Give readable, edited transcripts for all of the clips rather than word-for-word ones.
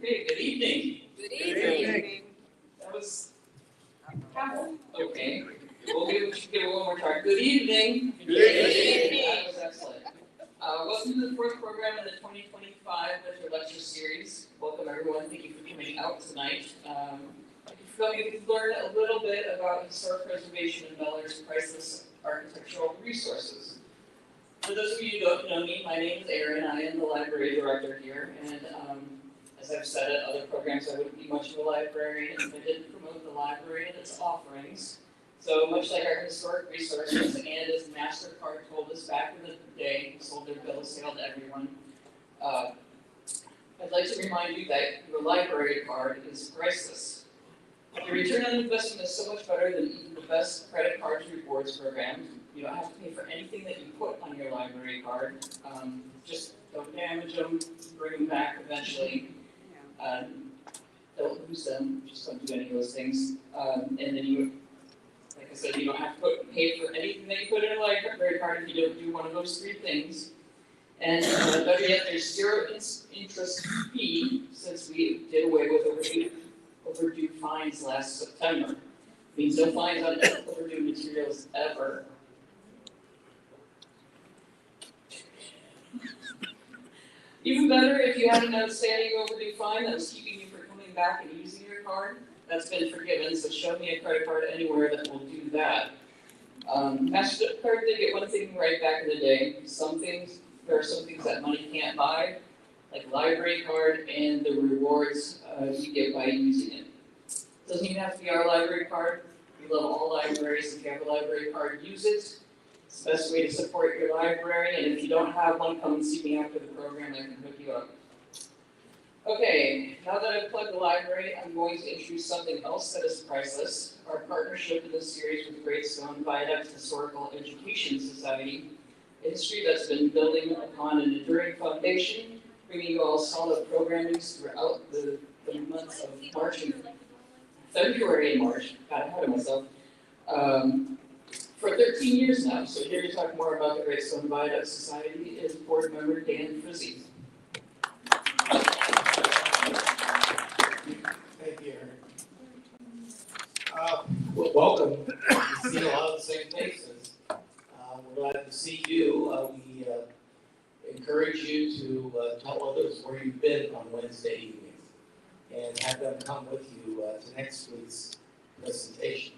Okay, good evening. Good evening. That was okay. We'll give it one more try. Good evening. Good evening. That was excellent. Welcome to the fourth program in the 2025 Winter Lecture Series. Welcome everyone. Thank you for coming out tonight. If you can learn a little bit about historic preservation and Bellaire's priceless architectural resources. For those of you who don't know me, my name is Aaron. I am the library director here, and as I've said at other programs, I wouldn't be much of a librarian if I didn't promote the library and its offerings. So much like our historic resources, and as MasterCard told us back in the day, sold their bill of sale to everyone, I'd like to remind you that your library card is priceless. The return on investment is so much better than even the best credit cards rewards program. You don't have to pay for anything that you put on your library card. Just don't damage them, bring them back eventually. Don't lose them, just don't do any of those things. And then you, like I said, you don't have to pay for anything that you put in a library card if you don't do one of those three things. And better yet, there's zero interest fee since we did away with overdue fines last September. Means no fines on overdue materials ever. Even better, if you had an outstanding overdue fine that was keeping you from coming back and using your card, that's been forgiven, so show me a credit card anywhere that will do that. MasterCard did get one thing right back in the day. There are some things that money can't buy, like library card and the rewards you get by using it. Doesn't even have to be our library card. We love all libraries. If you have a library card, use it. It's the best way to support your library, and if you don't have one, come and see me after the program, I can hook you up. Okay, now that I've plugged the library, I'm going to introduce something else that is priceless, our partnership in this series with Great Stone Viaduct Historical Education Society, a history that's been building upon an enduring foundation, bringing you all solid programming throughout the months of February and March, got ahead of myself, for 13 years now. So here to talk more about the Great Stone Viaduct Society is board member Dan Frizzy. Thank you, Aaron. Well, welcome. We see a lot of the same faces. We're glad to see you. We encourage you to tell others where you've been on Wednesday evenings and have them come with you to next week's presentation.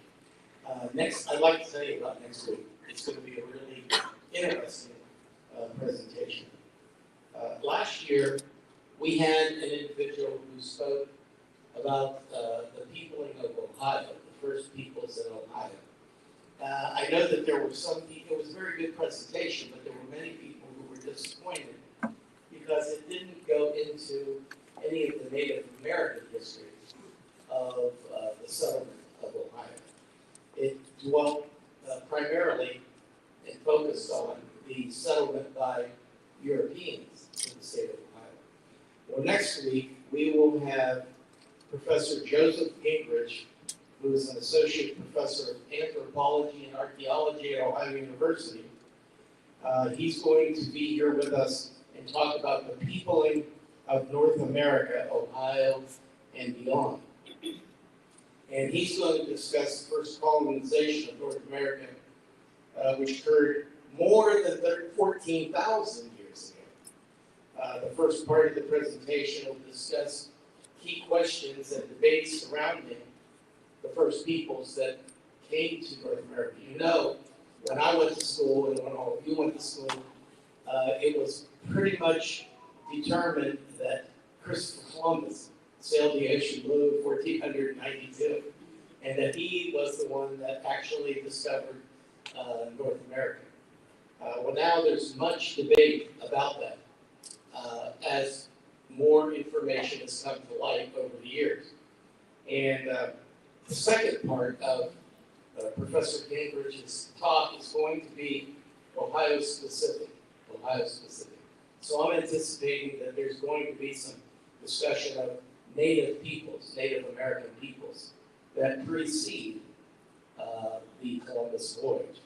Next, I'd like to tell you about next week. It's going to be a really interesting presentation. Last year, we had an individual who spoke about the peopling of Ohio, the first peoples in Ohio. I know that there were some people, it was a very good presentation, but there were many people who were disappointed because it didn't go into any of the Native American history of the settlement of Ohio. It dwelt primarily and focused on the settlement by Europeans in the state of Ohio. Well, next week, we will have Professor Joseph Gingrich, who is an associate professor of anthropology and archaeology at Ohio University. He's going to be here with us and talk about the peopling of North America, Ohio, and beyond. And he's going to discuss the first colonization of North America, which occurred more than 14,000 years ago. The first part of the presentation will discuss key questions and debates surrounding the first peoples that came to North America. You know, when I went to school and when all of you went to school, it was pretty much determined that Christopher Columbus sailed the ocean blue in 1492, and that he was the one that actually discovered North America. Well, now there's much debate about that as more information has come to light over the years. And the second part of Professor Gingrich's talk is going to be Ohio specific. So I'm anticipating that there's going to be some discussion of Native peoples, Native American peoples that precede the Columbus voyage.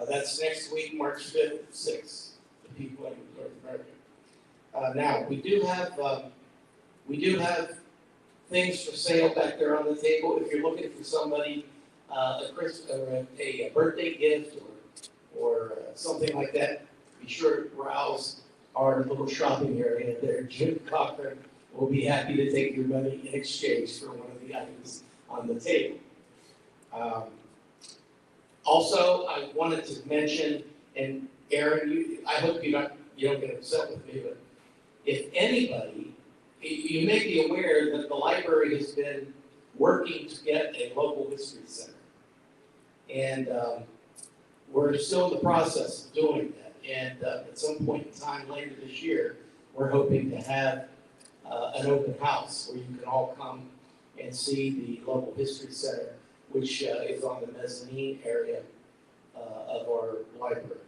That's next week, March 5th, 6th, the people in North America. Now, we do have We do have things for sale back there on the table. If you're looking for somebody, a birthday gift or something like that, be sure to browse our little shopping area there. Jim Cochran will be happy to take your money in exchange for one of the items on the table. Also, I wanted to mention, and Aaron, I hope you don't get upset with me, but if anybody, you may be aware that the library has been working to get a local history center. And we're still in the process of doing that. And at some point in time later this year, we're hoping to have an open house where you can all come and see the local history center, which is on the mezzanine area of our library.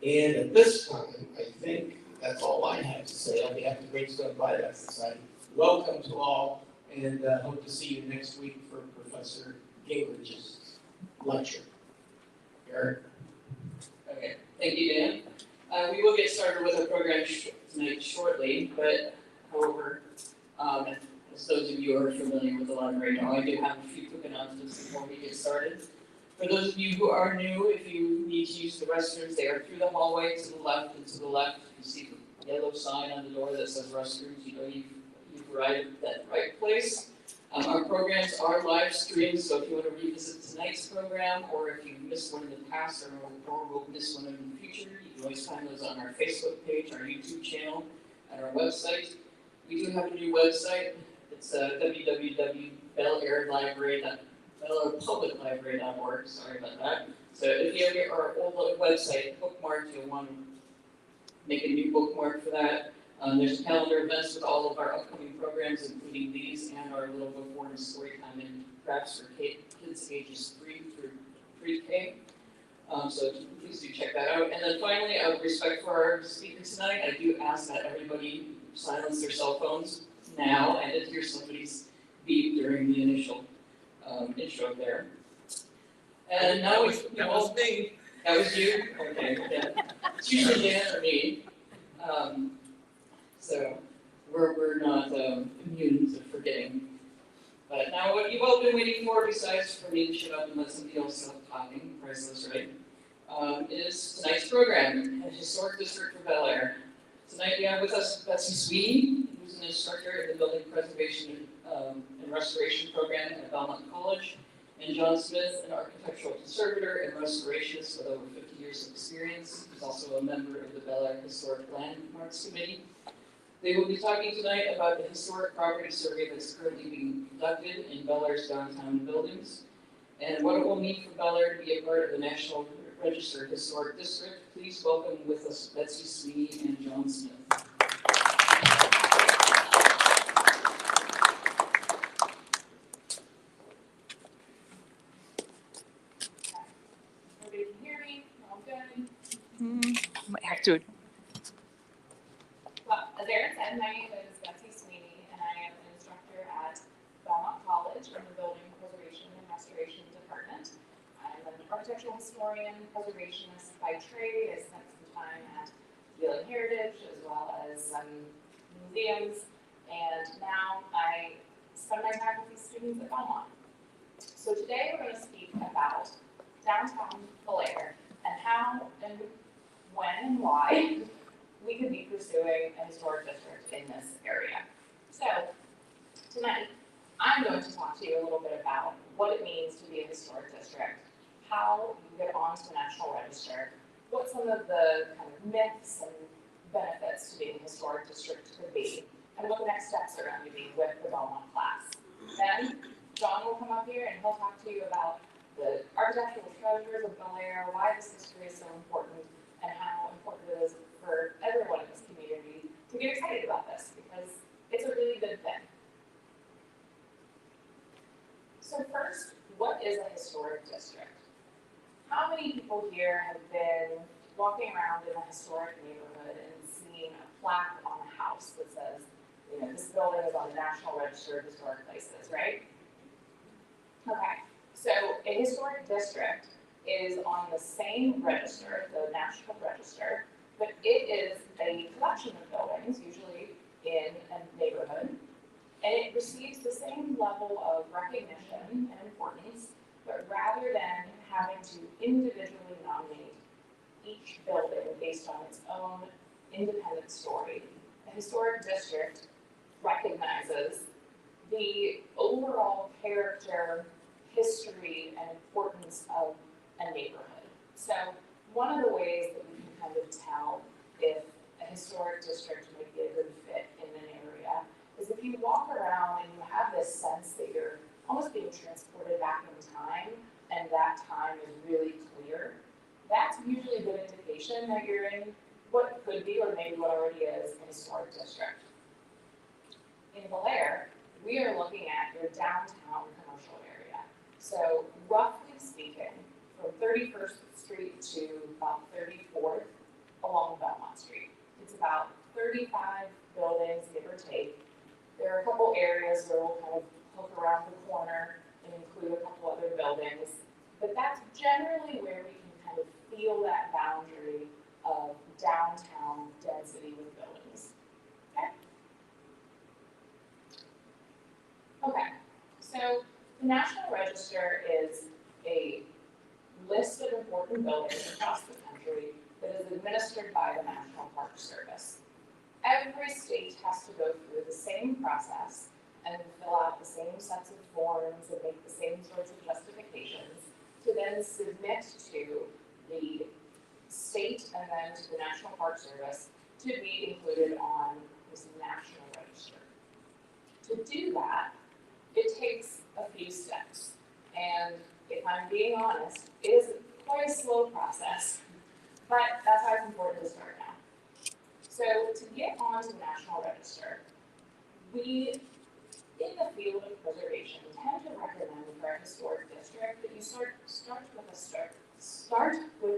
And at this time, I think that's all I have to say on behalf of the Greystone Viaduct Society. Welcome to all, and hope to see you next week for Professor Gingrich's lecture. Eric? Okay, thank you, Dan. We will get started with our program tonight shortly, but however, as those of you who are familiar with the library know, I do have a few quick announcements before we get started. For those of you who are new, if you need to use the restrooms, they are through the hallway to the left and to the left. You see the yellow sign on the door that says restrooms. You know you've arrived at that right place. Our programs are live streamed, so if you want to revisit tonight's program, or if you missed one in the past or will miss one in the future, you can always find those on our Facebook page, our YouTube channel, and our website. We do have a new website. It's www.BellairePublicLibrary.org. Sorry about that. So if you have our old website bookmarked, you'll want to make a new bookmark for that. There's a calendar of events with all of our upcoming programs, including these and our little bookboard and story time and crafts for kids ages 3 through pre-K. So please do check that out. And then finally, out of respect for our speaker tonight, I do ask that everybody silence their cell phones now. I did hear somebody's beep during the initial intro there. And now That was me. That was you? Okay, yeah. It's usually Dan or me. So we're not immune to forgetting. But now what you've all been waiting for, besides for me to shut up and let somebody else stop talking, priceless, right? Is tonight's program, a historic district for Bellaire. Tonight we have with us Betsy Sweeny, who's an instructor in the Building Preservation and Restoration program at Belmont College, and Jon Smith, an architectural conservator and restorationist with over 50 years of experience. He's also a member of the Bellaire Historic Landmarks Committee. They will be talking tonight about the historic property survey that's currently being conducted in Bellaire's downtown buildings, and what it will mean for Bellaire to be a part of the National Register Historic District. Please welcome with us Betsy Sweeny and Jon Smith. Everybody can hear me? All good? Might have to. Well, as Aaron said, my name is Betsy Sweeny, and I am an instructor at Belmont College in the Building Preservation and Restoration Department. I'm an architectural historian, preservationist by trade. I spent some time at Building Heritage as well as some museums, and now I spend my time with these students at Belmont. So today we're going to speak about downtown Bellaire and how and when and why we could be pursuing a historic district in this area. So tonight, I'm going to talk to you a little bit about what it means to be a historic district, how you get onto the National Register, what some of the kind of myths and benefits to being a historic district could be, and what the next steps are going to be with the Belmont class. Then Jon will come up here and he'll talk to you about the architectural treasures of Bellaire, why this history is so important, and how important it is for everyone in this community to get excited about this, because it's a really good thing. So first, what is a historic district? How many people here have been walking around in a historic neighborhood and seeing a plaque on a house that says, you know, this building is on the National Register of Historic Places, right? Okay, so a historic district is on the same register, the National Register, but it is a collection of buildings, usually in a neighborhood, and it receives the same level of recognition and importance, but rather than having to individually nominate each building based on its own independent story, the historic district recognizes the overall character, history, and importance of a neighborhood. So one of the ways that we can kind of tell if a historic district might be a good fit in an area is if you walk around and you have this sense that you're almost being transported back in time, and that time is really clear, that's usually a good indication that you're in what could be, or maybe what already is, a historic district. In Bellaire, we are looking at your downtown commercial area. So roughly speaking, from 31st Street to about 34th along Belmont Street. It's about 35 buildings, give or take. There are a couple areas where we'll kind of hook around the corner and include a couple other buildings, but that's generally where we can kind of feel that boundary of downtown density with buildings. Okay, so the National Register is a list of important buildings across the country that is administered by the National Park Service. Every state has to go through the same process and fill out the same sets of forms and make the same sorts of justifications to then submit to the state and then to the National Park Service to be included on this National Register. To do that, it takes a few steps. And if I'm being honest, it is quite a slow process, but that's why it's important to start now. So to get onto the National Register, we, in the field of preservation, tend to recommend for a historic district that you start with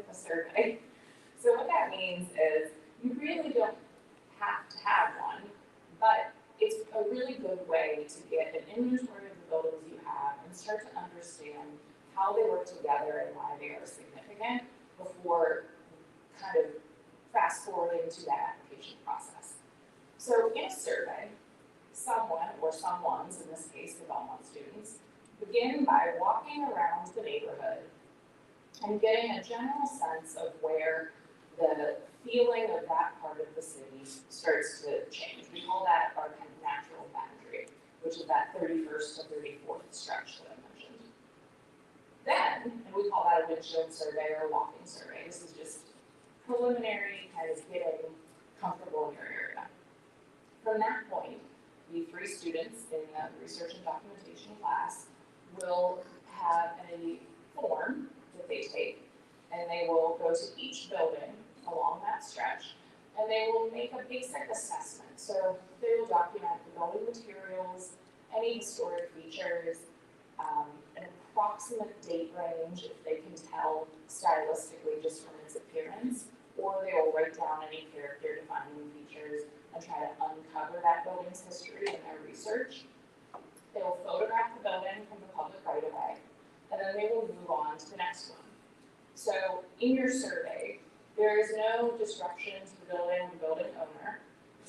a survey. So what that means is you really don't have to have one, but it's a really good way to get an inventory of the buildings you have and start to understand how they work together and why they are significant before kind of fast forwarding to that application process. So in a survey, someone or someone's, in this case the Belmont students, begin by walking around the neighborhood and getting a general sense of where the feeling of that part of the city starts to change. We call that our kind of natural boundary, which is that 31st to 34th stretch that I mentioned. Then, and we call that a windshield survey or a walking survey. This is just preliminary kind of getting comfortable in your area. From that point, the 3 students in the research and documentation class will have a form that they take, and they will go to each building along that stretch, and they will make a basic assessment. So they will document the building materials, any historic features, an approximate date range if they can tell stylistically just from its appearance, or they will write down any character defining features and try to uncover that building's history in their research. They will photograph the building from the public right away, and then they will move on to the next one. So in your survey, there is no disruption to the building owner.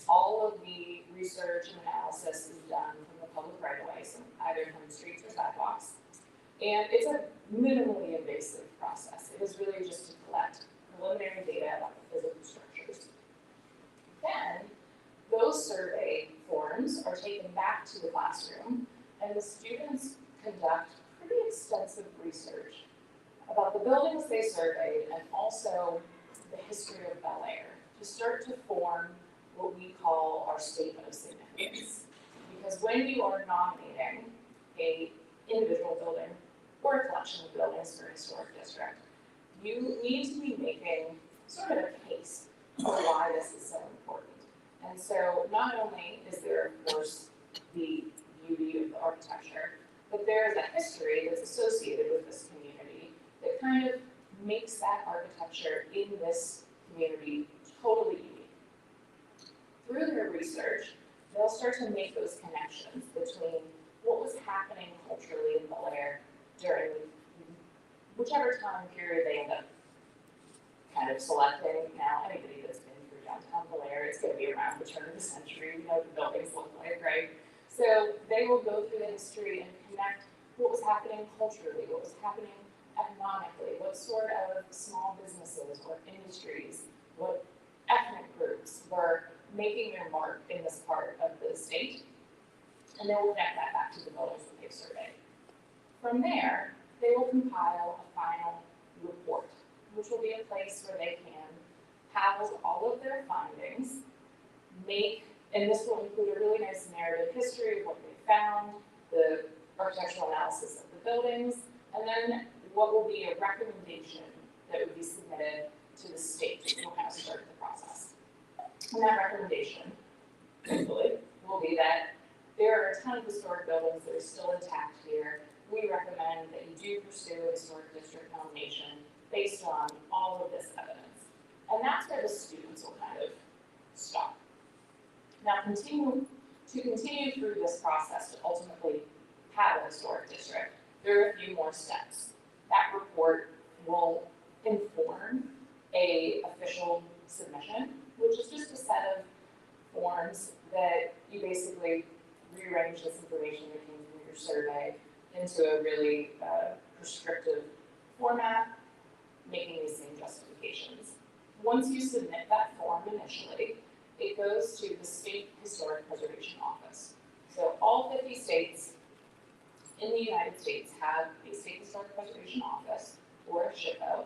All of the research and analysis is done from the public right away, so either from streets or sidewalks. And it's a minimally invasive process. It is really just to collect preliminary data about the physical structures. Then, those survey forms are taken back to the classroom, and the students conduct pretty extensive research about the buildings they surveyed and also the history of Bellaire to start to form what we call our statement of significance. Because when you are nominating an individual building or a collection of buildings for a historic district, you need to be making sort of a case for why this is so important. And so not only is there, of course, the beauty of the architecture, but there is a history that's associated with this community that kind of makes that architecture in this community totally unique. Through their research, they'll start to make those connections between what was happening culturally in Bellaire during whichever time period they end up kind of selecting. Now, anybody that's been through downtown Bellaire, it's going to be around the turn of the century. We know the So they will go through the history and connect what was happening culturally, what was happening economically, what sort of small businesses or industries, what ethnic groups were making their mark in this part of the state, and they will connect that back to the buildings that they've surveyed. From there, they will compile a final report, which will be a place where they can house all of their findings, and this will include a really nice narrative history of what they found, the architectural analysis of the buildings, and then what will be a recommendation that would be submitted to the state to kind of start the process. And that recommendation, hopefully, will be that there are a ton of historic buildings that are still intact here. We recommend that you do pursue a historic district nomination based on all of this evidence. And that's where the students will kind of stop. Now, continue through this process to ultimately have a historic district, there are a few more steps. That report will inform a official submission, which is just a set of forms that you basically rearrange this information that came from your survey into a really prescriptive format, making these same justifications. Once you submit that form initially, it goes to the State Historic Preservation Office. So all 50 states in the United States have a State Historic Preservation Office, or a SHPO,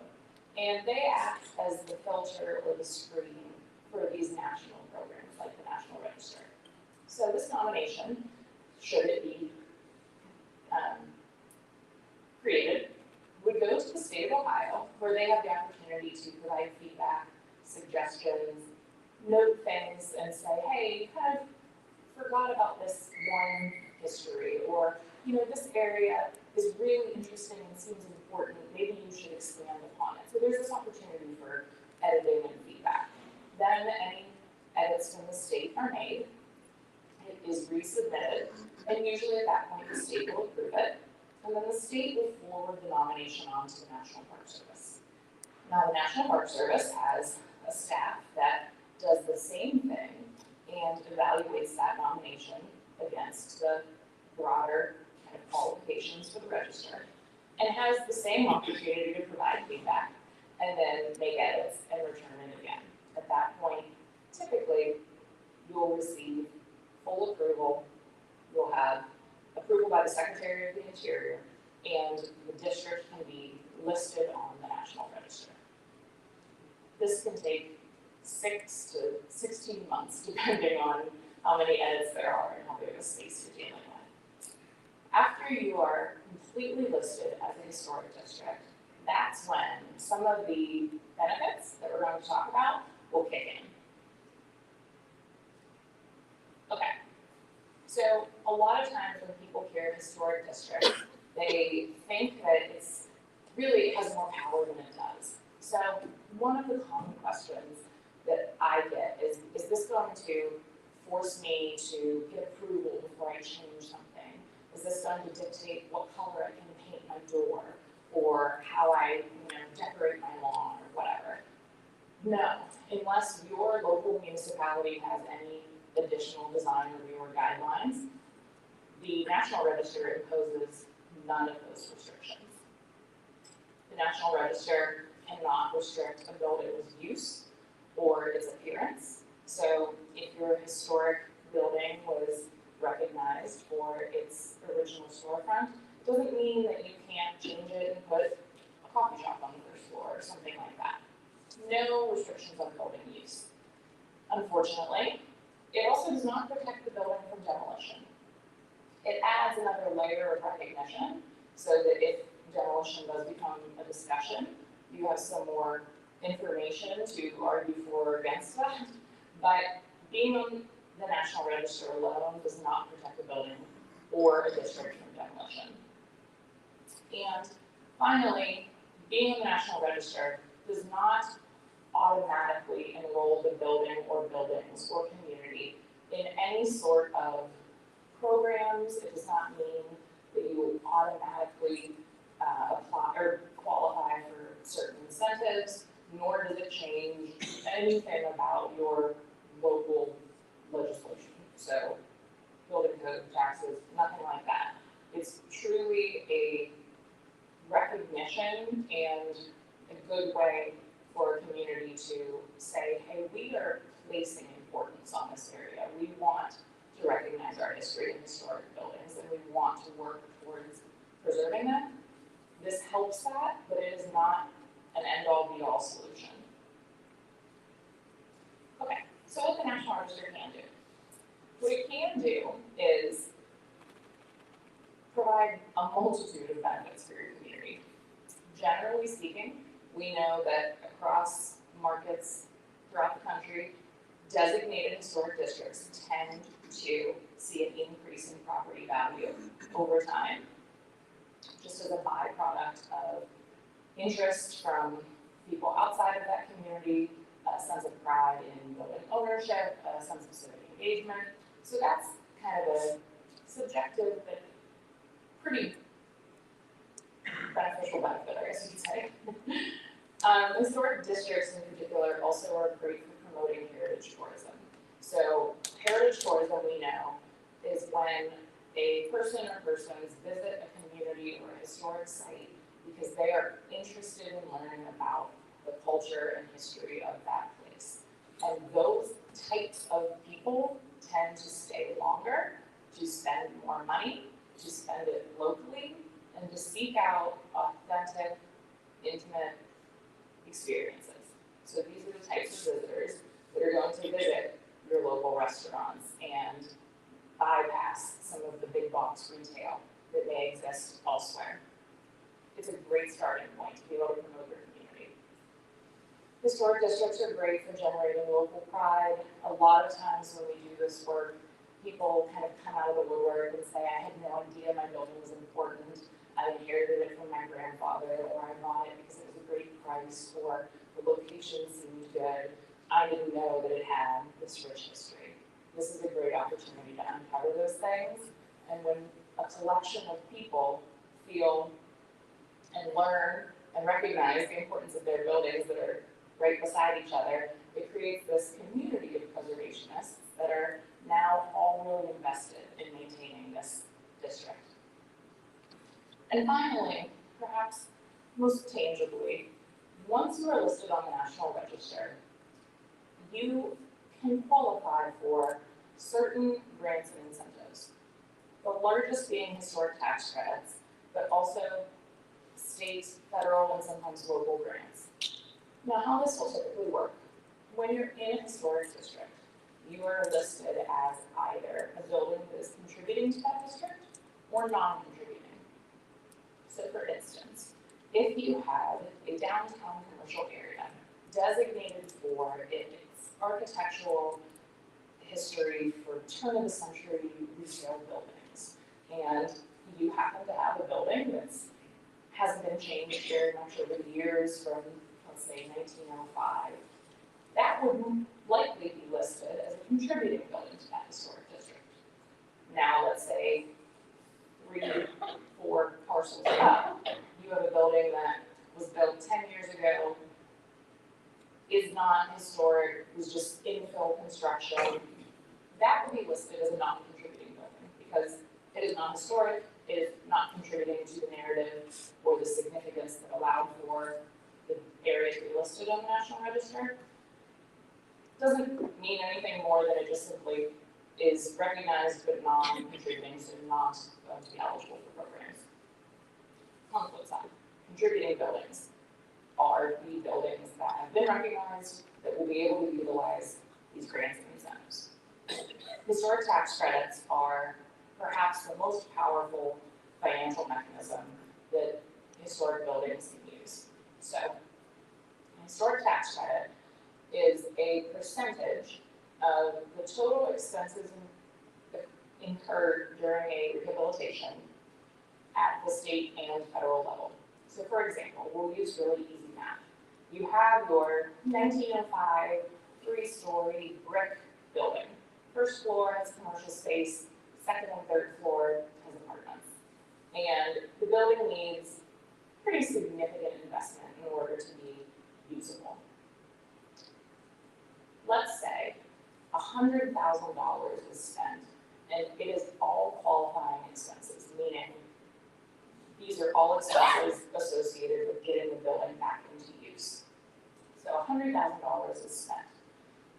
and they act as the filter or the screen for these national programs like the National Register. So this nomination, should it be created, would go to the state of Ohio, where they have the opportunity to provide feedback, suggestions, note things, and say, hey, you kind of forgot about this one history, or, you know, this area is really interesting and seems important, maybe you should expand upon it. So there's this opportunity for editing and feedback. Then any edits from the state are made, it is resubmitted, and usually at that point the state will approve it, and then the state will forward the nomination on to the National Park Service. Now the National Park Service has a staff that does the same thing and evaluates that nomination against the broader kind of qualifications for the register, and has the same opportunity to provide feedback and then make edits and return it again. At that point, typically, you'll receive full approval, you'll have approval by the Secretary of the Interior, and the district can be listed on the National Register. This can take 6 to 16 months, depending on how many edits there are and how big of a space you're dealing with. After you are completely listed as a historic district, that's when some of the benefits that we're going to talk about will kick in. Okay, so a lot of times when people hear historic district, they think that it has more power than it does. So one of the common questions that I get is this going to force me to get approval before I change something? Is this going to dictate what color I can paint my door, or how I, decorate my lawn, or whatever? No, unless your local municipality has any additional design review or guidelines, the National Register imposes none of those restrictions. The National Register cannot restrict a building's use or its appearance. So if your historic building was recognized for its original storefront, it doesn't mean that you can't change it and put a coffee shop on the first floor or something like that. No restrictions on building use. Unfortunately, it also does not protect the building from demolition. It adds another layer of recognition so that if demolition does become a discussion, you have some more information to argue for or against that. But being on the National Register alone does not protect a building or a district from demolition. And finally, being on the National Register does not automatically enroll the building or buildings or community in any sort of programs. It does not mean that you will automatically apply or qualify for certain incentives, nor does it change anything about your local legislation. So building code, taxes, nothing like that. It's truly a recognition and a good way for a community to say, hey, we are placing importance on this area. We want to recognize our history and historic buildings, and we want to work towards preserving them. This helps that, but it is not an end-all be-all solution. Okay, so what the National Register can do? What it can do is provide a multitude of benefits for your community. Generally speaking, we know that across markets throughout the country, designated historic districts tend to see an increase in property value over time, just as a byproduct of interest from people outside of that community, a sense of pride in building ownership, a sense of civic engagement. So that's kind of a subjective but pretty beneficial benefit, I guess you could say. Historic districts in particular also are great for promoting heritage tourism. So heritage tourism, we know, is when a person or persons visit a community or a historic site because they are interested in learning about the culture and history of that place. And those types of people tend to stay longer, to spend more money, to spend it locally, and to seek out authentic, intimate experiences. So these are the types of visitors that are going to visit your local restaurants and bypass some of the big box retail that may exist elsewhere. It's a great starting point to be able to promote your community. Historic districts are great for generating local pride. A lot of times when we do this work, people kind of come out of the woodwork and say, I had no idea my building was important. I inherited it from my grandfather, or I bought it because it was a great price, or the location seemed good. I didn't know that it had this rich history. This is a great opportunity to uncover those things. And when a collection of people feel and learn and recognize the importance of their buildings that are right beside each other, it creates this community of preservationists that are now all really invested in maintaining this district. And finally, perhaps most tangibly, once you are listed on the National Register, you can qualify for certain grants and incentives. The largest being historic tax credits, but also state, federal, and sometimes local grants. Now, how this will typically work, when you're in a historic district, you are listed as either a building that is contributing to that district or non-contributing. So for instance, if you have a downtown commercial area designated for its architectural history for turn of the century retail buildings, and you happen to have a building that hasn't been changed very much over the years from, let's say, 1905, that would likely be listed as a contributing building to that historic district. Now, let's say 3, 4 parcels up, you have a building that was built 10 years ago, is not historic, was just infill construction. That would be listed as a non-contributing building because it is not historic, it is not contributing to the narrative or the significance that allowed for the area to be listed on the National Register. Doesn't mean anything more than it just simply is recognized but non-contributing, so not going to be eligible for programs. On the flip side, contributing buildings are the buildings that have been recognized that will be able to utilize these grants and incentives. Historic tax credits are perhaps the most powerful financial mechanism that historic buildings can use. So, a historic tax credit is a percentage of the total expenses incurred during a rehabilitation at the state and federal level. So for example, we'll use really easy math. You have your 1905 3-story brick building. First floor has commercial space, second and third floor has apartments. And the building needs pretty significant investment in order to be usable. Let's say $100,000 is spent And it is all qualifying expenses, meaning these are all expenses associated with getting the building back into use. So $100,000 is spent.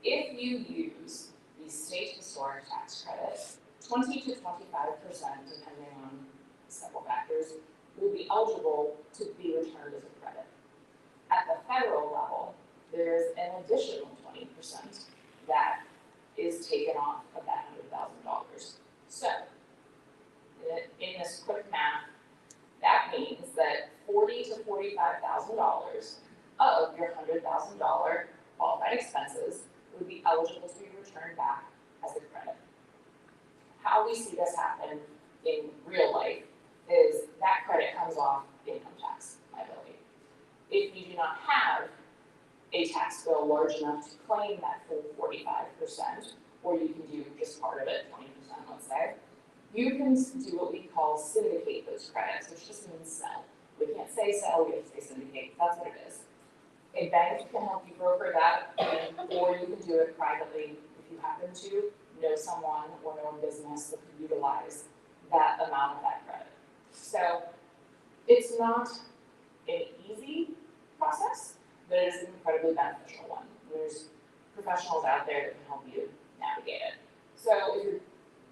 If you use the state historic tax credit, 20 to 25%, depending on several factors, will be eligible to be returned as a credit. At the federal level, there's an additional 20% that is taken off of that $100,000. So, in this quick math, that means that $40,000 to $45,000 of your $100,000 qualified expenses would be eligible to be returned back as a credit. How we see this happen in real life is that credit comes off income tax liability. If you do not have a tax bill large enough to claim that full 45%, or you can do just part of it, 20%, let's say, you can do what we call syndicate those credits, which just means sell. We can't say sell, we have to say syndicate, that's what it is. A bank can help you broker that, or you can do it privately if you happen to know someone or know a business that could utilize that amount of that credit. So it's not an easy process, but it is an incredibly beneficial one. There's professionals out there that can help you navigate it. So if you're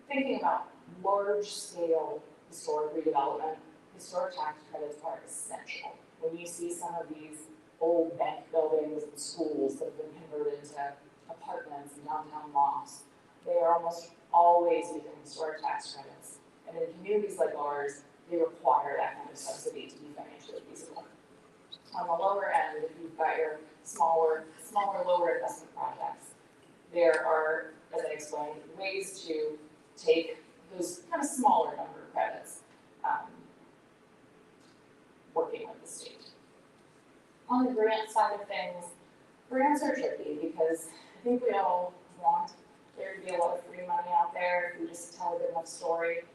thinking about large-scale historic redevelopment, historic tax credits are essential. When you see some of these old bank buildings and schools that have been converted to apartments and downtown lofts, they are almost always using historic tax credits. And in communities like ours, they require that kind of subsidy to be financially feasible. On the lower end, if you've got your smaller, lower investment projects, there are, as I explained, ways to take those kind of smaller number of credits, working with the state. On the grant side of things, grants are tricky because I think we all want there to be a lot of free money out there if we just tell a good enough story,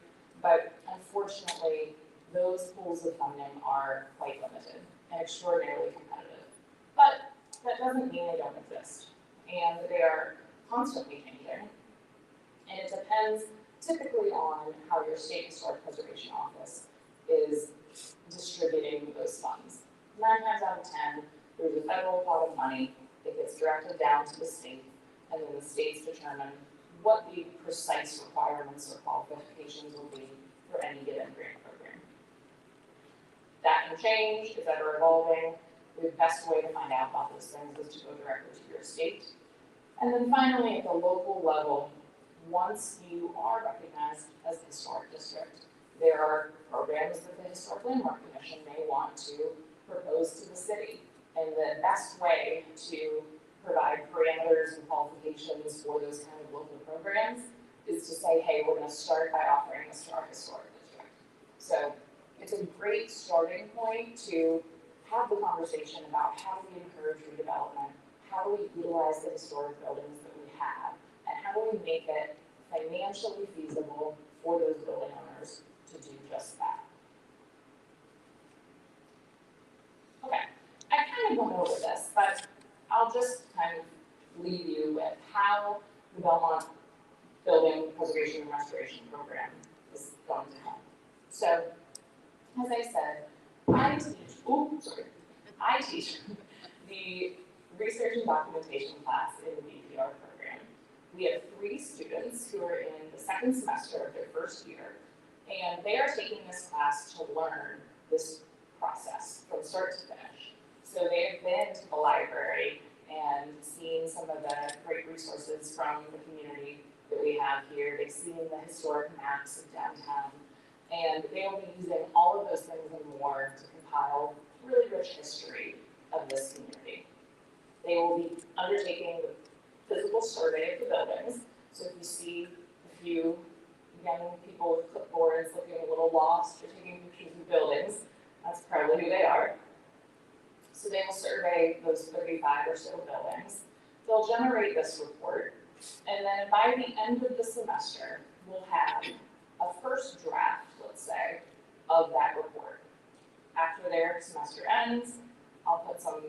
but unfortunately, those pools of funding are quite limited and extraordinarily competitive. But that doesn't mean they don't exist, and they are constantly changing. And it depends typically on how your state historic preservation office is distributing those funds. 9 times out of 10, there's a federal pot of money that gets directed down to the state, and then the states determine what the precise requirements or qualifications will be for any given grant program. That can change, it's ever evolving. The best way to find out about those things is to go directly to your state. And then finally, at the local level, once you are recognized as a historic district, there are programs that the Historic Landmark Commission may want to propose to the city. And the best way to provide parameters and qualifications for those kind of local programs is to say, hey, we're going to start by offering this to our historic district. So it's a great starting point to have the conversation about how do we encourage redevelopment, how do we utilize the historic buildings that we have, and how do we make it financially feasible for those building owners to do just that. Okay, I kind of went over this, but I'll just kind of leave you with how the Belmont Building Preservation and Restoration Program is going to help. So, as I said, I teach the research and documentation class in the BPR program. We have 3 students who are in the 2nd semester of their 1st year, and they are taking this class to learn this process from start to finish. So they've been to the library and seen some of the great resources from the community that we have here. They've seen the historic maps of downtown, and they will be using all of those things and more to compile really rich history of this community. They will be undertaking the physical survey of the buildings. So if you see a few young people with clipboards looking a little lost or taking pictures of buildings, that's probably who they are. So they will survey those 35 or so buildings. They'll generate this report, and then by the end of the semester, we'll have a first draft, let's say, of that report. After their semester ends, I'll put some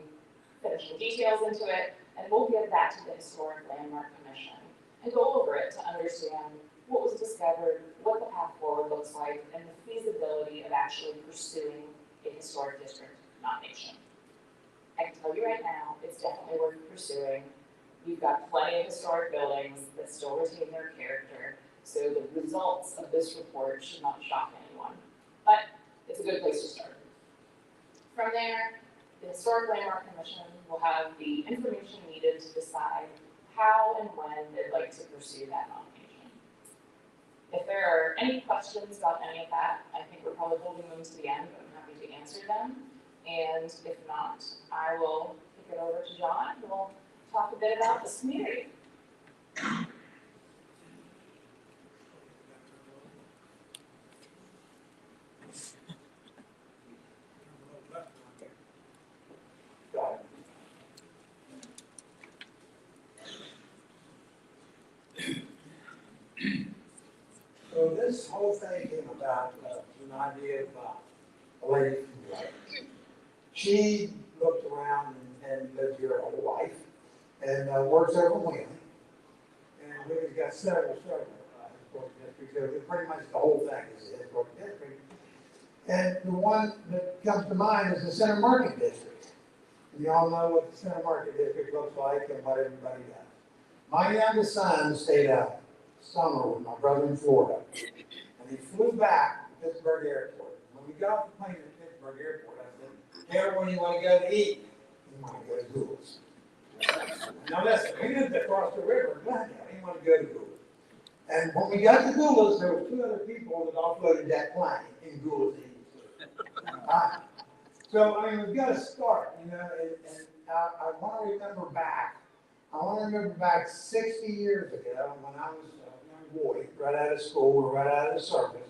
finishing details into it, and we'll give that to the Historic Landmark Commission and go over it to understand what was discovered, what the path forward looks like, and the feasibility of actually pursuing a historic district nomination. I can tell you right now, it's definitely worth pursuing. You've got plenty of historic buildings that still retain their character, so the results of this report should not shock anyone. But it's a good place to start. From there, the Historic Landmark Commission will have the information needed to decide how and when they'd like to pursue that nomination. If there are any questions about any of that, I think we're probably holding them to the end, but I'm happy to answer them. And if not, I will kick it over to Jon, who will talk a bit about this community. So this whole thing came about an idea of a lady from Bellaire. She looked around and lived here her whole life and works over in Wheeling. And we've got several historic districts. So pretty much the whole thing is a historic district. And the one that comes to mind is the Center Market District. And you all know what the Center Market District looks like and what everybody does. My youngest son stayed out summer with my brother in Florida. And he flew back to Pittsburgh Airport. When we got off the plane at Pittsburgh Airport, I said, "Dad, where do you want to go to eat?" "You want to go to Google's." Now listen, we lived across the river in Glendale. He wanted to go to Google's. And when we got to Google's, there were two other people that offloaded that plane in Google's. So, I mean, we've got to start, you know, and I want to remember back. I want to remember back 60 years ago when I was a young boy, right out of school or right out of the service,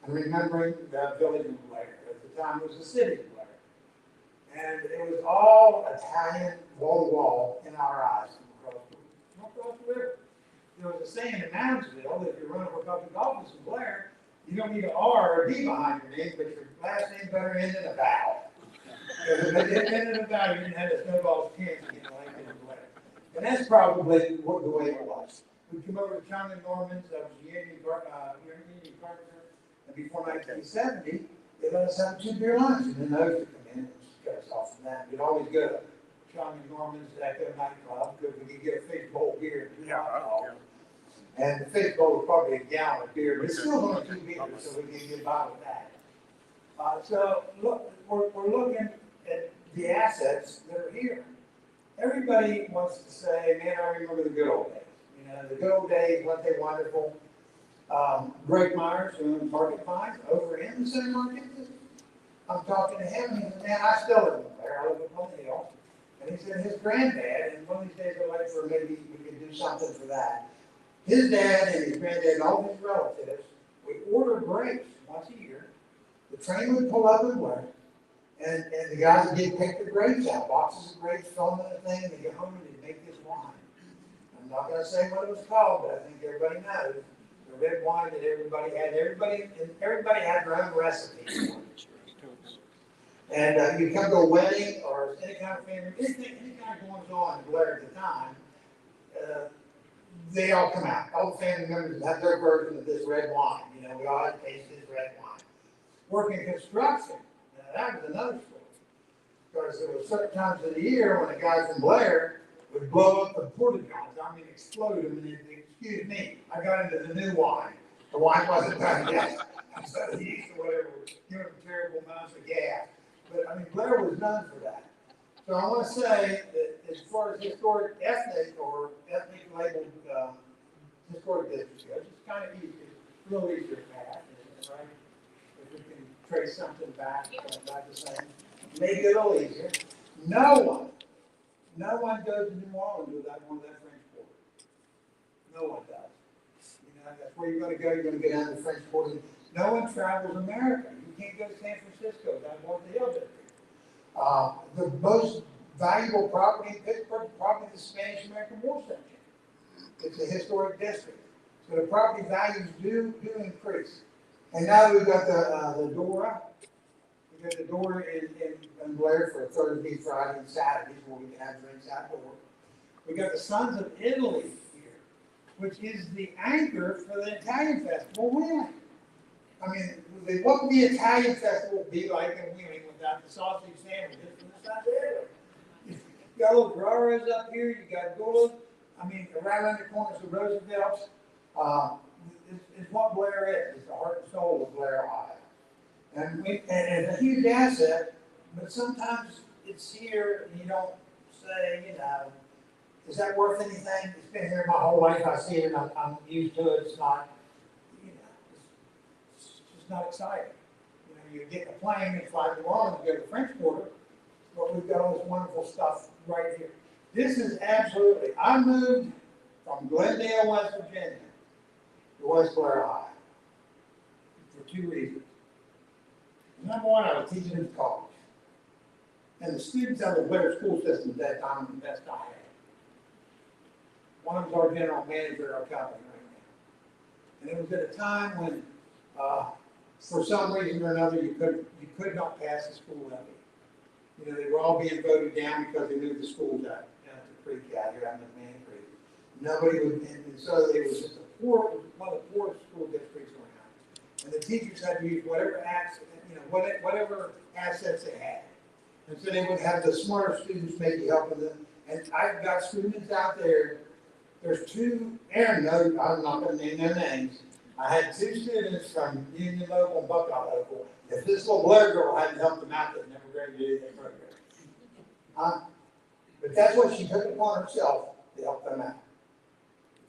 and remembering the village of Bellaire. At the time, it was the city of Bellaire. And it was all Italian, wall to wall in our eyes from across the river. There was a saying in Moundsville that if you're running for public office in Bellaire, you don't need an R or a D behind your name, but your last name better end in a vowel. Because if it didn't end in a vowel, you didn't have a snowball's chance of getting elected in Bellaire. And that's probably the way it was. We come over to China Normans, that was Union Carpenter, and before 1970, they let us have 2 beer lunches, and then those would come in and cut us off from that. We'd always go to China Normans at their nightclub because we could get a fish bowl beer and 2 alcohol. And the fish bowl was probably a gallon of beer, but it's still only 2 beers, so we can get by with that. So look, we're looking at the assets that are here. Everybody wants to say, "Man, I remember the good old days." You know, the good old days, weren't they wonderful? Greg Myers, who owns Market Pines, over in the Center Market District. I'm talking to him, and he said, "Man, I still live there. I live in Plymouth Hill." And he said his granddad, and one of these days I'd like for maybe we could do something for that. His dad and his granddad and all his relatives would order grapes once a year. The train would pull up and work. And the guys would get pick the grapes out, boxes of grapes, throw them in a thing, and they get home and they make this wine. I'm not going to say what it was called, but I think everybody knows the red wine that everybody had. Everybody had their own recipe. And you come to a wedding or any kind of family, any kind of goings on in Bellaire at the time, they all come out. All the family members have their version of this red wine. You know, we all had to taste this red wine. Working construction. That was another story. Because there were certain times of the year when a guy from Bellaire would blow up the porta-johns, I mean explode them, and they'd, "Excuse me, I got into the new wine. The wine wasn't done yet." So the yeast or whatever was giving them terrible amounts of gas. But I mean, Bellaire was known for that. So I want to say that as far as historic ethnic or ethnic labeled historic districts goes, it's kind of easy. It's a little easier path, right? If we can trace something back the same, make it a little easier. No one goes to New Orleans without going to that French Quarter. No one does. You know, that's where you're going to go. You're going to get down to the French Quarter. No one travels America. You can't go to San Francisco without going to the Hill District. The most valuable property in Pittsburgh is probably the Spanish-American War section. It's a historic district. So the property values do increase. And now we've got the Dora. We've got the Dora in Bellaire for Thursday, Friday, and Saturdays where we can have drinks outdoors. We got the Sons of Italy here. which is the anchor for the Italian festival when? I mean, what would the Italian festival be like in Wheeling without the sausage sandwiches from the side there? You got little Guerreros up here, you got Gula, I mean, around the corners of Roosevelt's, is what Bellaire is. It's the heart and soul of Bellaire, Ohio. And it's a huge asset, but sometimes it's here and you don't say, you know, is that worth anything? It's been here my whole life, I see it and I'm used to it, it's not, you know, it's just not exciting. You know, you get in a plane and fly to New Orleans, go to the French Quarter, but we've got all this wonderful stuff right here. This is absolutely, I moved from Glendale, West Virginia to West Bellaire, Ohio for 2 reasons. Number one, I was teaching in college. And the students out of the Bellaire school system at that time were the best I had. One of them was our general manager at our company right now. And it was at a time when, for some reason or another, you could not pass the school levy. You know, they were all being voted down because they moved the schools out to Creek out here on the Main Creek. Nobody would, and so it was just one of the poorest school districts around. And the teachers had to use whatever whatever assets they had. And so they would have the smarter students maybe helping them. And I've got students out there. There's two, Aaron knows, I'm not going to name their names. I had 2 students from Union Local and Buckeye Local. If this little Bellaire girl hadn't helped them out, they'd never graduated that program. But that's what she took upon herself to help them out.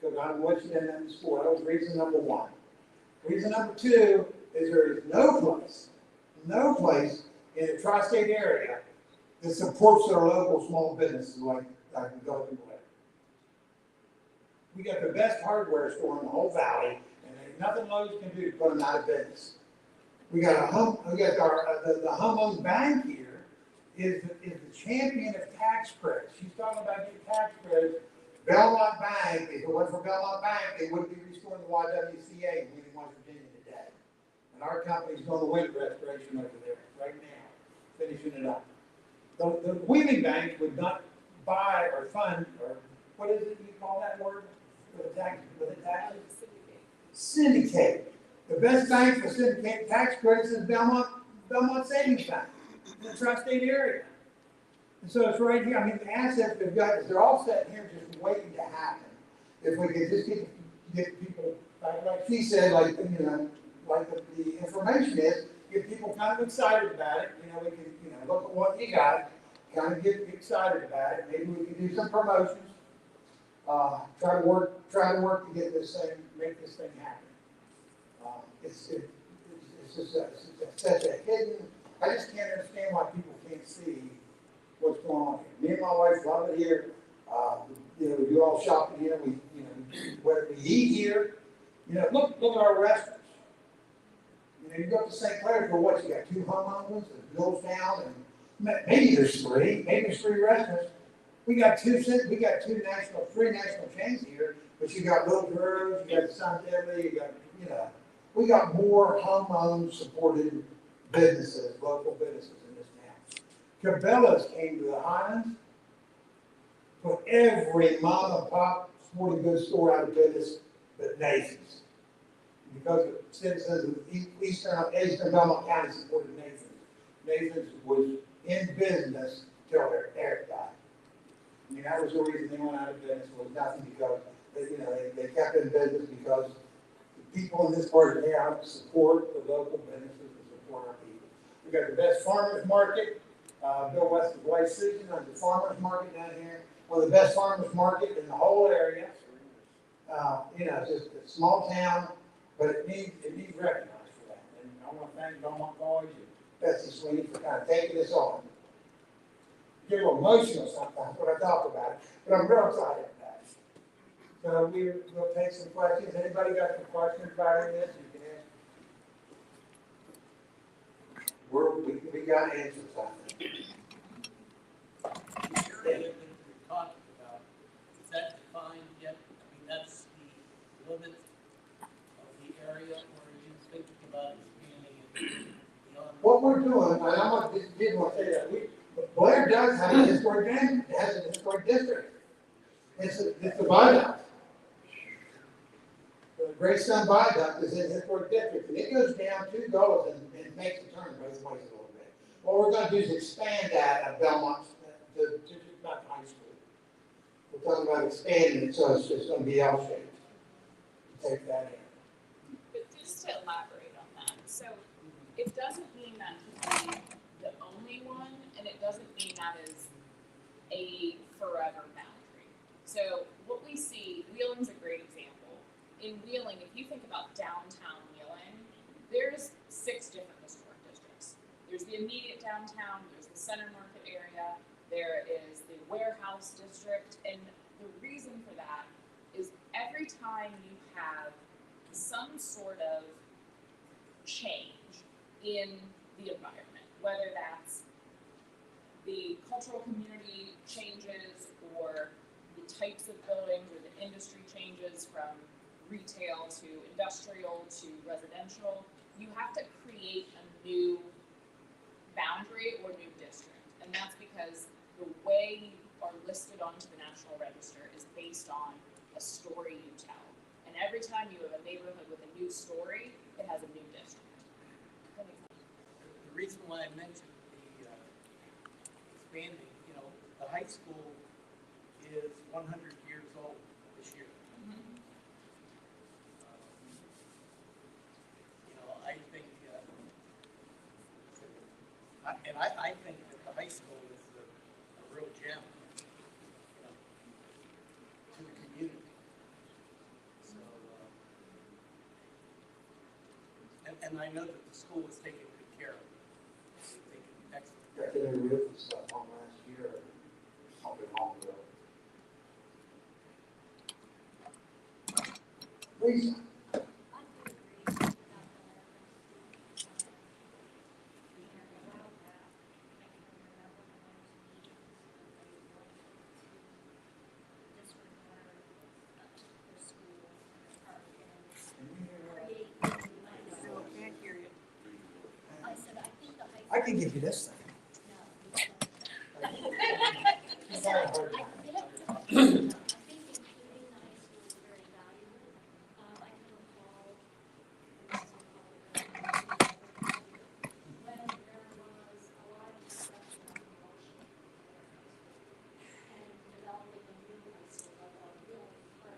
Because I know what she did in the school. That was reason number 1. Reason number 2 is there is no place in the tri-state area that supports their local small businesses like Belmont College. We got the best hardware store in the whole valley, and there's nothing Lowe's can do to put them out of business. We got the home-owned bank here is the champion of tax credits. She's talking about getting tax credits. Belmont Bank, if it wasn't for Belmont Bank, they wouldn't be restoring the YWCA in Wheeling, West Virginia today. And our company's doing the winter restoration over there right now, finishing it up. The Wheeling Bank would not buy or fund, or what is it you call that word? With the taxes? Syndicate. The best bank for syndicate tax credits is Belmont Savings Bank in the tri-state area. And so it's right here. I mean, the assets we've got, they're all sitting here just waiting to happen. If we could just get people, like she said, like the information is, get people kind of excited about it. You know, we can, look at what you got, kind of get excited about it. Maybe we can do some promotions. Try to work to get this thing, make this thing happen. It's just such a hidden. I just can't understand why people can't see what's going on here. Me and my wife love it here. We do all shopping here. Whether we eat here, look at our restaurants. You go to St. Clair for what? You got 2 homeowners, and Bill's down, and maybe there's 3. Maybe there's 3 restaurants. We got 3 national chains here, but you got Little Groves, you got Sun Deadly, we got more home-owned supported businesses, local businesses in this town. Cabela's came to the Highlands, put every mom and pop sporting goods store out of business but Nathan's. Because the citizens of Eastern Belmont County supported Nathan's. Nathan's was in business till Eric died. I mean, that was the reason they went out of business. It was nothing because they kept in business because the people in this part of town support the local businesses and support our people. We got the best farmers market. Bill West's wife Susan runs the farmers market down here. One of the best farmers market in the whole area. It's just a small town, but it needs recognized for that. And I want to thank Belmont College and Betsy Sweeny for kind of taking this on. Get a little emotional sometimes when I talk about it, but I'm real excited about it. So we'll take some questions. Anybody got some questions about any of this? You can ask. We got answers on it. Talking about, is that defined yet? I mean, that's the limit of the area, or are you thinking about expanding it beyond? What we're doing, and I did want to say that, Bellaire does have a historic district. It's divided out. Greystone Viaduct is in historic district, and it goes down 2 gullies and makes a turn both ways a little bit. What we're gonna do is expand that at Belmont, to not high school. We're talking about expanding it, so it's just gonna be L-shaped. Take that in. But just to elaborate on that, so it doesn't mean that he'll be the only one, and it doesn't mean that is a forever boundary. So what we see, Wheeling's a great example. In Wheeling, if you think about downtown Wheeling, there's 6 different historic districts. There's the immediate downtown, there's the center market area, there is the warehouse district, and the reason for that is every time you have some sort of change in the environment, whether that's the cultural community changes or the types of buildings or the industry changes from retail to industrial to residential, you have to create a new boundary or new district. And that's because the way you are listed onto the National Register is based on a story you tell. And every time you have a neighborhood with a new story, it has a new district. The reason why I mentioned the expanding, the high school is 100 years old this year. I think, I think that the high school is a real gem, to the community. So, and I know that the school is taking good care of it. It's taking excellent care Got the new roof and stuff on last year, something long ago. Lisa? I can give you this thing. I think including the high school is very valuable. I can recall when there was a lot of discussion on promotion and developing a new high school, like a real park.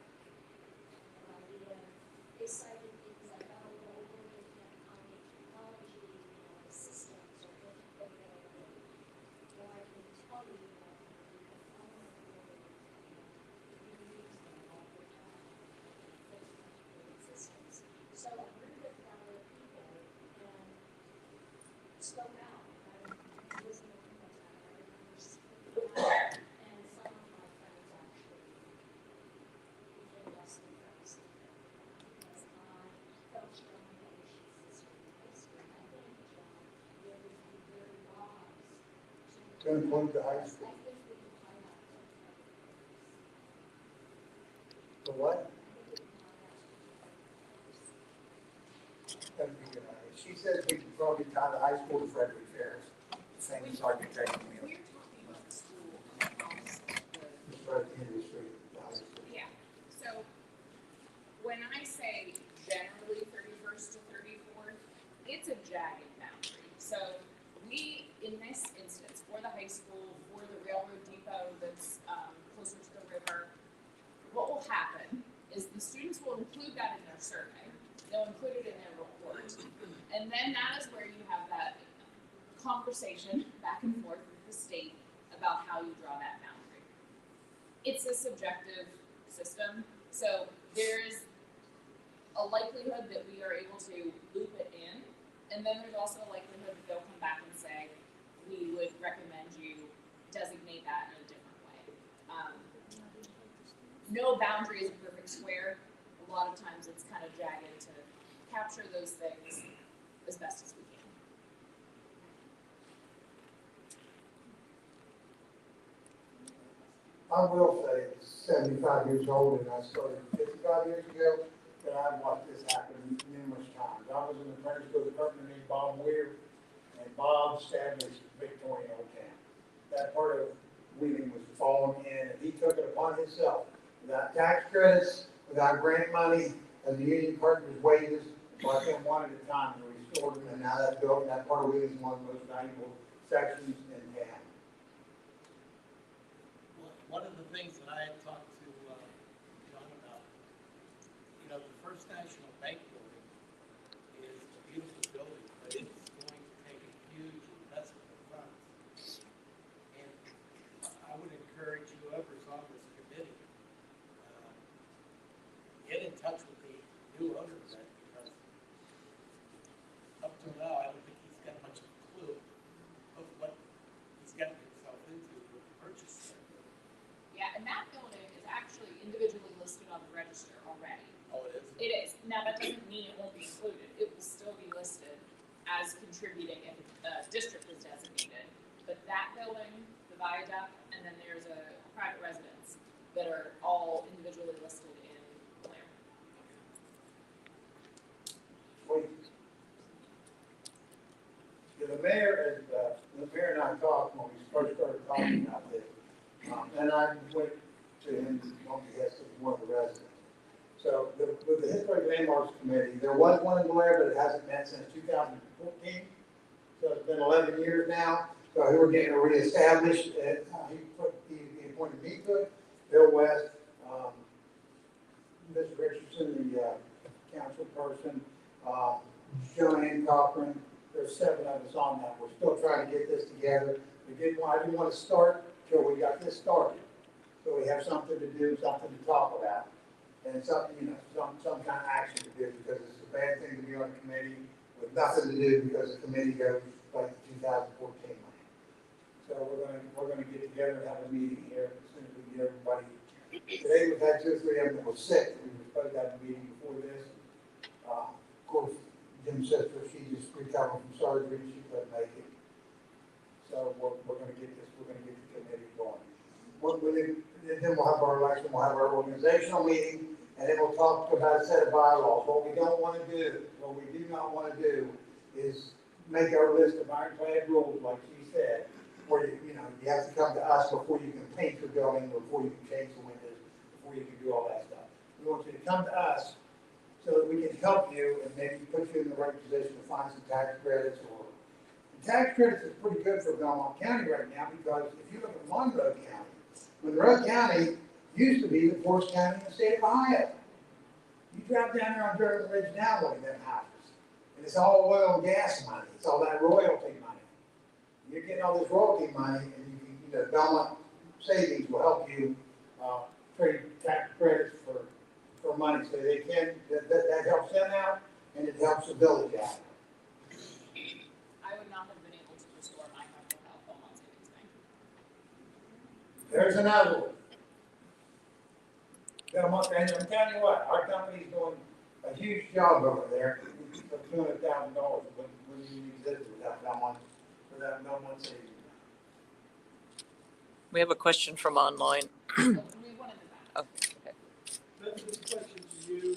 They cited things like, oh, well, we're looking at accommodate technology, the systems are available. Well, I can tell you that the phone all the time, systems. So I heard that from other people and spoke out. I was in the room that time, I remember speaking out, and some of my friends actually became less than friends. Because I felt strongly that we should system history. I think, John, there would be very wise To include the high school. I think we can find out. The what? I think we can find out. That'd be a good idea. She says we could probably tie the high school to Frederick Ferris, famous architect in New We're York. talking about the school across the Just right at the end of the street, the high school. Yeah, so when I say generally 31st to 34th, it's a jagged boundary. So we, in this instance, for the high school, for the railroad depot that's closer to the river, what will happen is the students will include that in their survey. They'll include it in their report. And then that is where you have that conversation back and forth with the state about how you draw that boundary. It's a subjective system, so there's a likelihood that we are able to loop it in, and then there's also a likelihood that they'll come back and say, we would recommend you designate that in a different way. No boundary is a perfect square. A lot of times it's kind of jagged to capture those things as best as we can. I will say, it's 75 years old, and I started 55 years ago, but I've watched this happen numerous times. I was in the French school department named Bob Weir, and Bob established Victorian Old Town. That part of Wheeling was falling in, and he took it upon himself, without tax credits, without grant money, the Union carpenters wages, bought them one at a time, and restored them, and now that building, that part of Wheeling is one of the most valuable sections in town. One of the things that I had talked to John about, the First National Bank building is a beautiful building, but it's going to take a huge investment of funds. And I would encourage whoever's on this committee, get in touch with the new owner of that, because up till now, I don't think he's got much of a clue of what he's gotten himself into with the purchase. Yeah, and that building is actually individually listed on the register already. Oh, it is? It is. Now, that doesn't mean it won't be included. It will still be listed as contributing if a district is designated. But that building, the viaduct, and then there's a private residence that are all individually listed in Blair. Wait. Yeah, the mayor and I talked when we first started talking about this. And I went to him on behalf of one of the residents. So with the Historic Landmarks Committee, there was one in Bellaire, but it hasn't met since 2014. So it's been 11 years now. So we're getting it reestablished. He appointed me to it, Bill West, Mr. Richardson, the council person, Joanne Cochran. There's 7 of us on that. We're still trying to get this together. I didn't want to start till we got this started. So we have something to do, something to talk about, and something, some kind of action to do, because it's a bad thing to be on a committee with nothing to do because the committee goes like the 2014 money. So we're gonna get together and have a meeting here as soon as we get everybody. Today we've had 2 or 3 of them that were sick. We were supposed to have a meeting before this. Of course, Jim's sister, she just recovered from surgery. She couldn't make it. So we're gonna get this. We're gonna get the committee going. Then we'll have our election. We'll have our organizational meeting, and then we'll talk about a set of bylaws. What we don't want to do, what we do not want to do, is make our list of ironclad rules, like she said, where you have to come to us before you can paint your building, before you can change the windows, before you can do all that stuff. We want you to come to us so that we can help you and maybe put you in the right position to find some tax credits. Or tax credits is pretty good for Belmont County right now, because if you look at Monroe County, Monroe County used to be the poorest county in the state of Ohio. You drive down there on Durham Ridge now, look at them houses. And it's all oil and gas money. It's all that royalty money. You're getting all this royalty money, and you can, Belmont Savings will help you trade tax credits for money, so they can, that helps them out, and it helps the village out. I would not have been able to restore my home without Belmont Savings Bank. There's another one. Belmont, and I'm telling you what, our company's doing a huge job over there for $200,000 when you exist without Belmont Savings. We have a question from online. We wanted the back. Oh, okay. This question to you,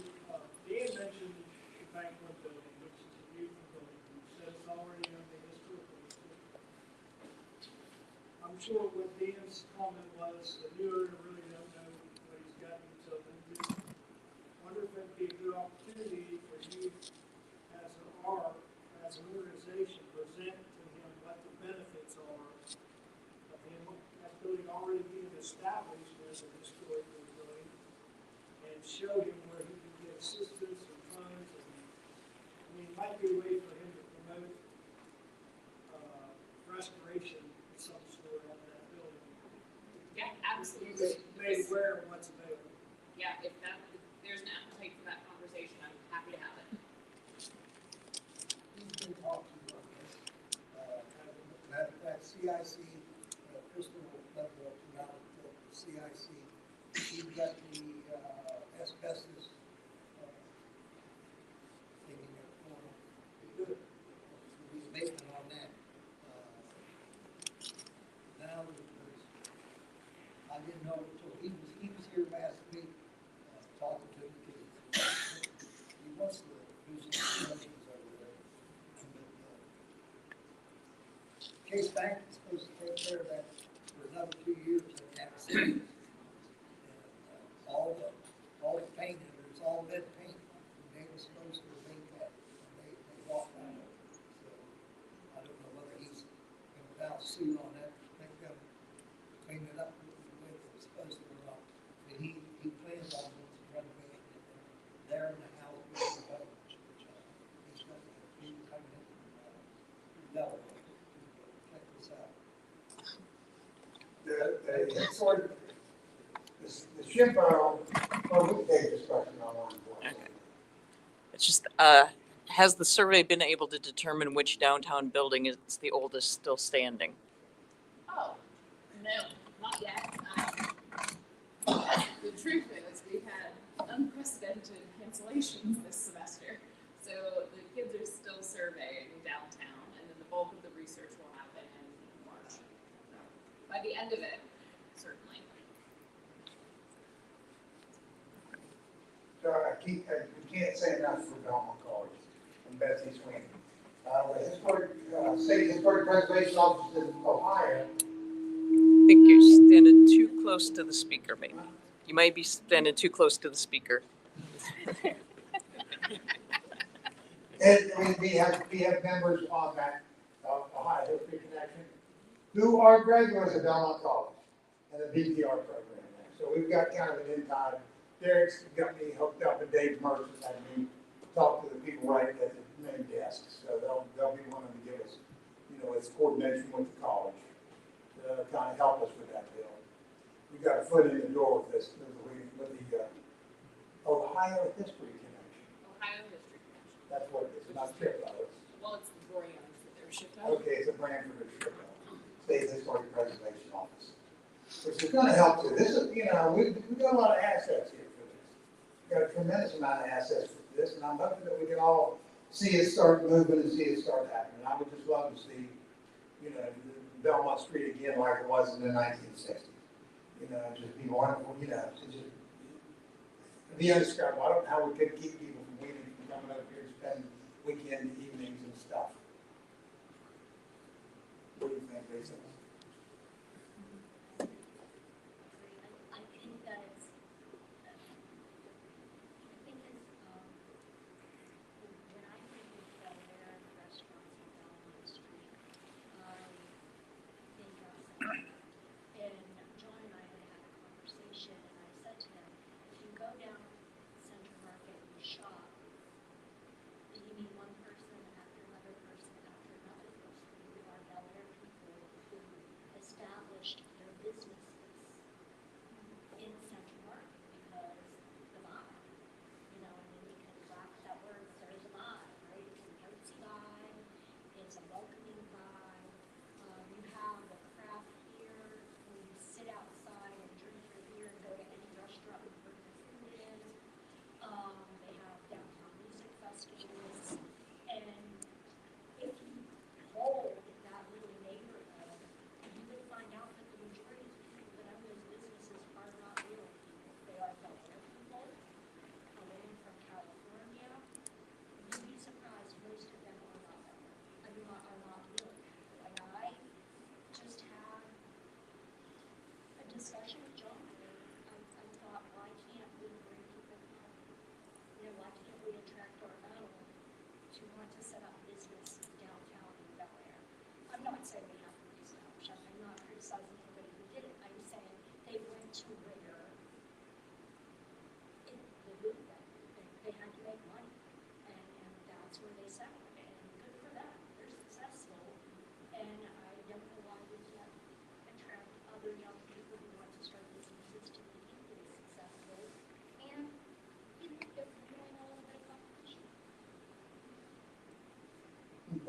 Dan mentioned the Banquet Building, which is a beautiful building. You said it's already on the historical list. I'm sure what Dan's comment was, the new owner really don't know what he's gotten himself into. Wonder if it'd be a good opportunity for you as an organization, present to him what the benefits are of him, that building already being established as a historical building, and show him where he can get assistance and funds. And, it might be a way for him to promote restoration of some sort on that building. Yeah, absolutely. Made aware of what's available. Yeah, if there's an appetite for that conversation, I'm happy to have it. He's been talking about this. Matter of fact, CIC, Crystal will let me know about the CIC. He's got the asbestos thing in there for him. Good. So he's making on that. Now, I didn't know until he was here last week, talking to him, because he wants to do some things over there. Case Bank is supposed to take care of that for another 2 years, and that's it. And all the paint in there, it's all lead paint. historic, the ship, or we can take this question online. Okay. It's just, has the survey been able to determine which downtown building is the oldest still standing? Oh, no, not yet. The truth is, we've had unprecedented cancellations this semester. So the kids are still surveying downtown, and then the bulk of the research will happen in March. So by the end of it, certainly. So we can't say enough for Belmont College and Betsy Sweeny. The historic, state historic preservation office in Ohio. I think you're standing too close to the speaker, maybe. You might be standing too close to the speaker. And we have members on that Ohio History Connection who are graduates of Belmont College and the BPR program there. So we've got kind of an in-time. Derek's got me hooked up, and Dave Mercer's had me talk to the people right at the main desk. So they'll be wanting to give us, its coordination with the college to kind of help us with that bill. We got a foot in the door with this, with the Ohio History Connection. Ohio History Connection. That's what it is, not SHPO. Well, it's the brand that they're shipped out. Okay, it's a brand for the SHPO, State Historic Preservation Office, which is gonna help too. This is, we've got a lot of assets here for this. We've got a tremendous amount of assets for this, and I'm hoping that we can all see it start moving and see it start happening. I would just love to see, Belmont Street again like it was in the 1960s. Just be wonderful, to just be indescribable. I don't know how we could keep people from waiting, from coming up here and spending weekend evenings and stuff. What do you think, Lisa? I think that it's, when I think of Bellaire and restaurants on Belmont Street, I think of and John and I had a conversation, and I said to him, if you go down Central Market and you shop, you meet one person after another person after another person who are Bellaire people who established their businesses in Central Market because the vibe, and then we can wrap that word, there's a vibe, right? It's a cozy vibe, it's a welcoming vibe. You have the craft here, where you sit outside and drink your beer and go to any restaurant and bring your food in. They have downtown music festivals, and if you poll that little neighborhood, you would find out that the majority of people that own those businesses are not real people. They are Bellaire people, coming in from California. You'd be surprised, most of them are not Bellaire. Are not real people. And I just had a discussion with John where I thought, why can't we bring people home? Why can't we attract our own to want to set up business downtown in Bellaire? I'm not saying we have to reestablish them. I'm not criticizing anybody who did it. I'm saying they went to where they moved them. They had to make money. And that's where they settled. And good for them. They're successful. And I don't know why we can't attract other young people who want to start businesses to be equally successful. And if we're doing a little bit of competition.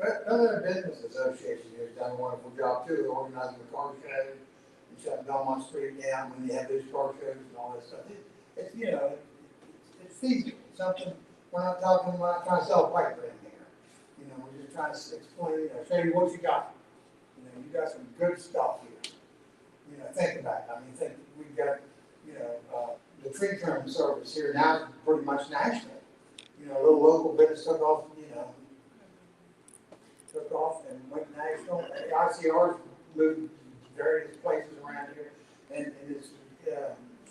Other Business Association has done a wonderful job too, organizing the car show and shutting Belmont Street down when they have those car shows and all that stuff. It's feasible. Something, we're not trying to sell a pipe in here. We're just trying to explain, show you what you got. You got some good stuff here. Think about it. We've got, the tree trimming service here now is pretty much national. A little local business took off and went national. ICR's moved various places around here, and it's,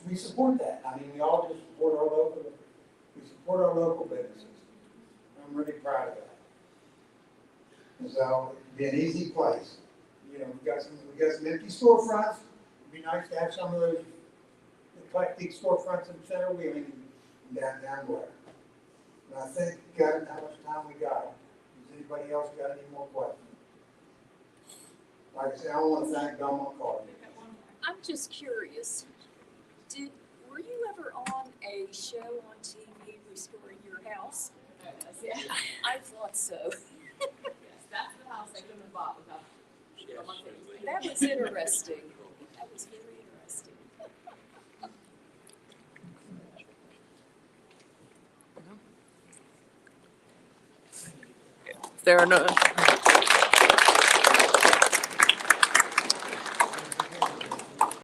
we support that. We all just support our local businesses. I'm really proud of that. And so it'd be an easy place. We've got some empty storefronts. It'd be nice to have some of those eclectic storefronts in Center Wheeling and downtown Blair. And I think, God, how much time we got. Does anybody else got any more questions? Like I said, I want to thank Belmont College. We've got one more. I'm just curious, were you ever on a show on TV restoring your house? Yeah. I thought so. Yes, that's the house I couldn't have bought without. That was interesting. That was very interesting. If there are no